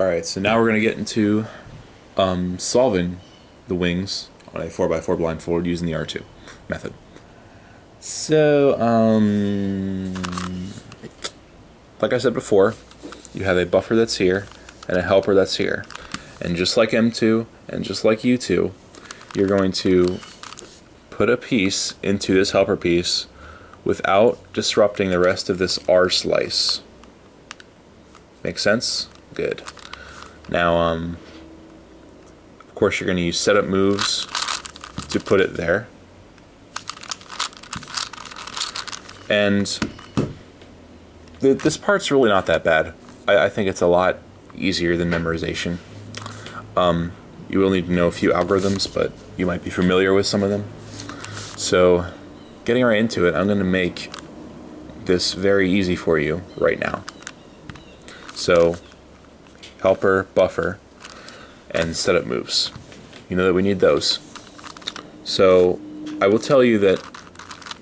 Alright, so now we're going to get into solving the wings on a 4x4 blindfold using the R2 method. So, like I said before, you have a buffer that's here and a helper that's here. And just like M2 and just like U2, you're going to put a piece into this helper piece without disrupting the rest of this R slice. Make sense? Good. Now, of course, you're going to use setup moves to put it there. And this part's really not that bad. I think it's a lot easier than memorization. You will need to know a few algorithms, but you might be familiar with some of them. So, getting right into it, I'm going to make this very easy for you right now. So, helper, buffer, and setup moves. You know that we need those. So, I will tell you that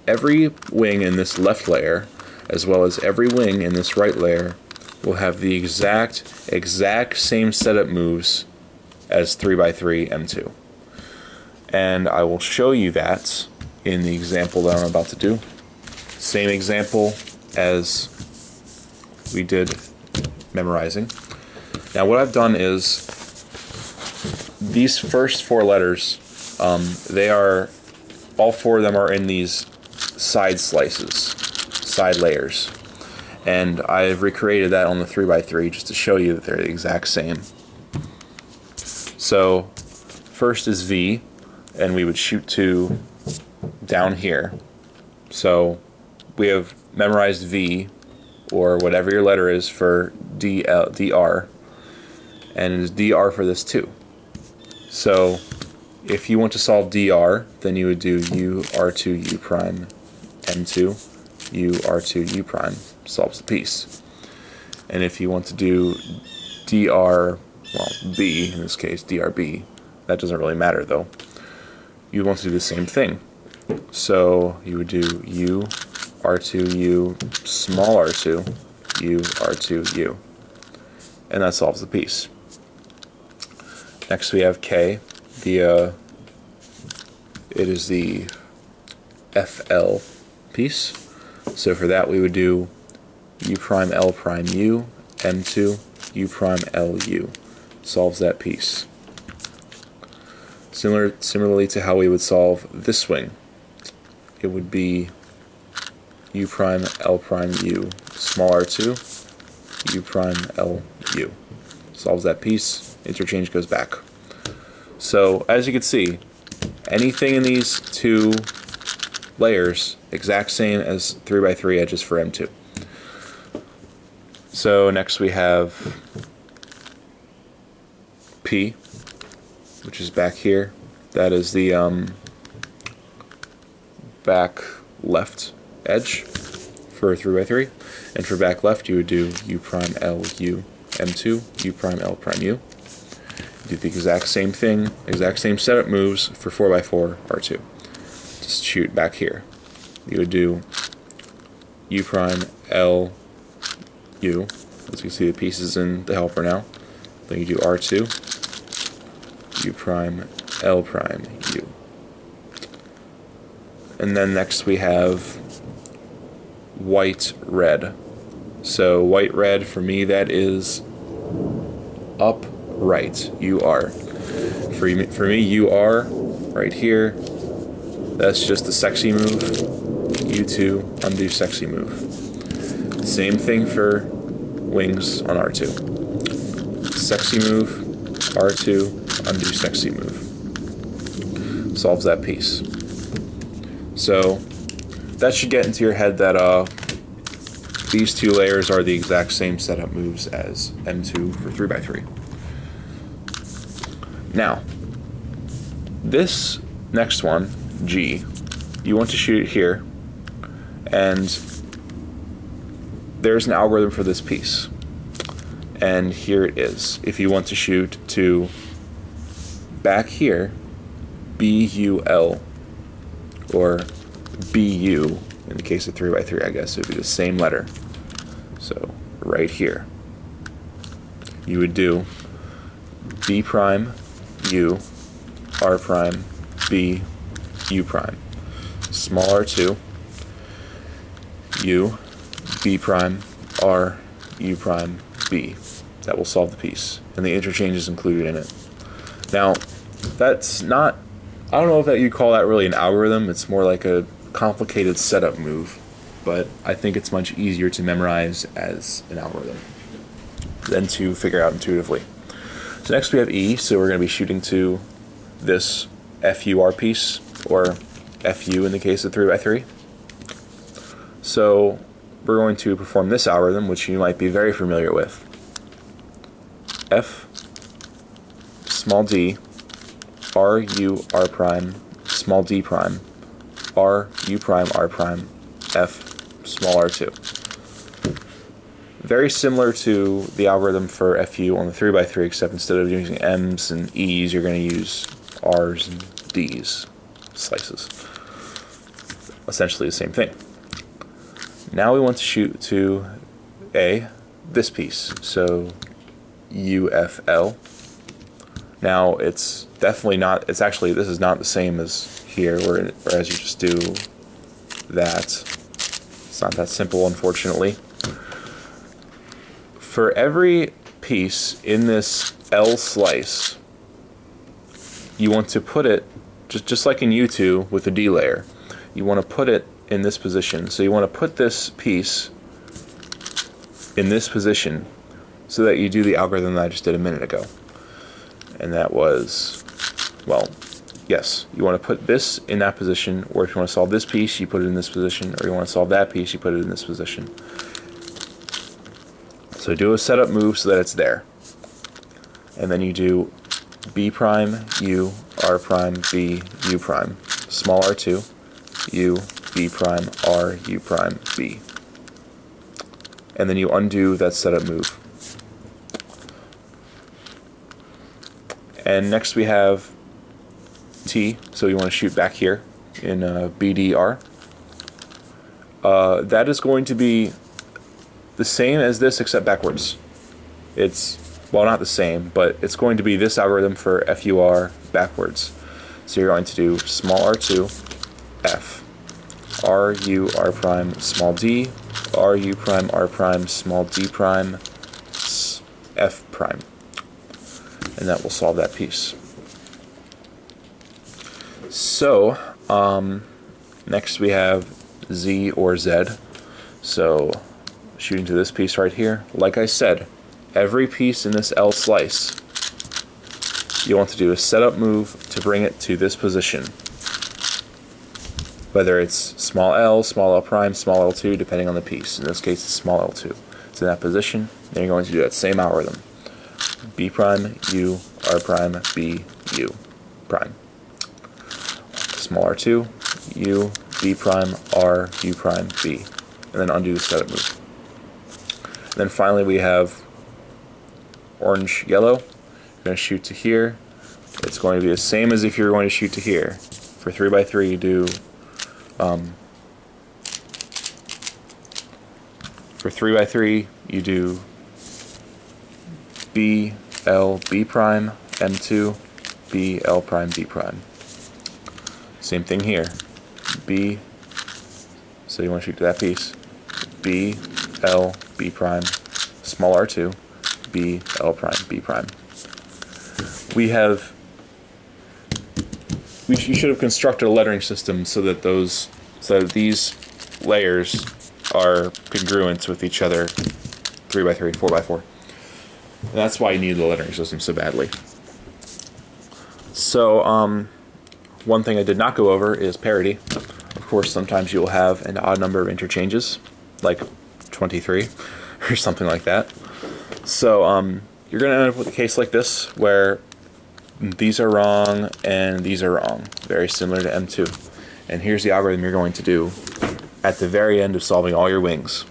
every wing in this left layer, as well as every wing in this right layer, will have the exact same setup moves as 3x3 M2. And I will show you that in the example that I'm about to do. Same example as we did memorizing. Now what I've done is these first four letters, they are, all four of them are in these side slices, side layers. And I've recreated that on the 3x3 just to show you that they're the exact same. So first is V, and we would shoot to down here. So we have memorized V, or whatever your letter is for DR, and it is DR for this too. So if you want to solve DR, then you would do U R2 U prime M2 U R2 U prime, solves the piece. And if you want to do DR, well, B in this case, DRB, that doesn't really matter though. You want to do the same thing. So you would do U R2 U small r2 U R2 U, and that solves the piece. Next we have K. It is the FL piece. So for that we would do U prime L prime U M2 U prime L U. Solves that piece. Similarly to how we would solve this wing, it would be U prime L prime U small r2 U prime L U. Solves that piece. Interchange goes back. So as you can see, anything in these two layers, exact same as 3x3 edges for M2. So next we have P, which is back here. That is the back left edge for 3x3, and for back left you would do U prime L U M2 U prime L prime U. Do the exact same thing, exact same setup moves for 4x4 R2. Just shoot back here. You would do U prime L U, as you can see the pieces in the helper now. Then you do R2 U prime L prime U. And then next we have white red. So white red for me, that is up right, UR. For me, UR right here, that's just the sexy move. U2 undo sexy move. Same thing for wings on R2. Sexy move, R2 undo sexy move. Solves that piece. So that should get into your head that these two layers are the exact same setup moves as M2 for 3x3. Now, this next one, G, you want to shoot it here, and there's an algorithm for this piece. And here it is. If you want to shoot to back here, BUL, or BU, in the case of 3x3, I guess it would be the same letter. So right here. you would do B prime, U, R prime, B, U prime. Small r2, U, B prime, R, U prime, B. That will solve the piece. And the interchange is included in it. Now, that's not, I don't know if that you call that really an algorithm. It's more like a complicated setup move. But I think it's much easier to memorize as an algorithm than to figure out intuitively. So next we have E, so we're going to be shooting to this FUR piece, or FU in the case of 3x3. So we're going to perform this algorithm, which you might be very familiar with. F, small d, R, U, R prime, small d prime, R, U prime, R prime, F, small r2. Very similar to the algorithm for FU on the 3x3, except instead of using M's and E's, you're going to use R's and D's slices. Essentially the same thing. Now we want to shoot to this piece, so UFL. Now it's definitely not, it's actually, this is not the same as here, whereas you just do that. It's not that simple, unfortunately. For every piece in this L slice, you want to put it, just like in U2 with the D layer, you want to put it in this position. So you want to put this piece in this position so that you do the algorithm that I just did a minute ago. And that was, well, yes, you want to put this in that position, or if you want to solve this piece, you put it in this position, or you want to solve that piece, you put it in this position. So do a setup move so that it's there. And then you do B prime, U, R prime, B, U prime. Small r2, U, B prime, R, U prime, B. And then you undo that setup move. And next we have T, so you want to shoot back here in BDR. That is going to be the same as this except backwards. It's, well, not the same, but it's going to be this algorithm for FUR backwards. So you're going to do small r2, F, R, U, R prime, small d, R, U prime, R prime, small d prime, F prime. And that will solve that piece. So, next we have Z or Z. So, shooting to this piece right here. Like I said, every piece in this L slice, you want to do a setup move to bring it to this position. Whether it's small L prime, small L2, depending on the piece. In this case, it's small L2. It's in that position. Then you're going to do that same algorithm. B prime, U, R prime, B, U prime. Small r2, U, B prime, R, U prime, B. And then undo the setup move. And then finally we have orange, yellow. You're going to shoot to here. It's going to be the same as if you're going to shoot to here. For 3x3 you do for 3x3 you do B, L, B prime, M2, B, L prime, B prime. Same thing here. B, so you want to shoot to that piece. B, L, B prime, small r2, B, L prime, B prime. You should have constructed a lettering system so that these layers are congruent with each other, 3x3 and 4x4. And that's why you need the lettering system so badly. So, one thing I did not go over is parity. Of course, sometimes you'll have an odd number of interchanges, like 23 or something like that. So, you're going to end up with a case like this where these are wrong and these are wrong, very similar to M2. And here's the algorithm you're going to do at the very end of solving all your wings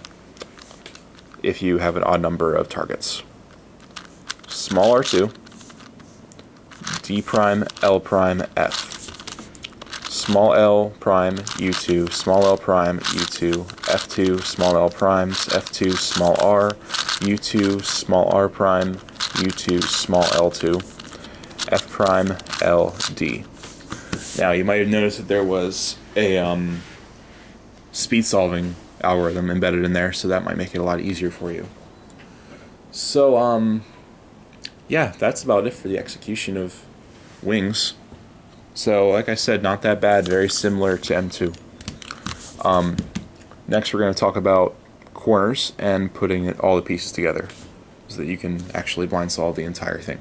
if you have an odd number of targets. Small r2, D prime, L prime, F. Small L prime, U2, small L prime, U2, F2, small L primes, F2, small r, U2, small r prime, U2 small L2 F prime L D. Now you might have noticed that there was a speed solving algorithm embedded in there, so that might make it a lot easier for you. So yeah, that's about it for the execution of wings. So like I said, not that bad, very similar to M2. Next we're going to talk about corners and putting all the pieces together so that you can actually blind solve the entire thing.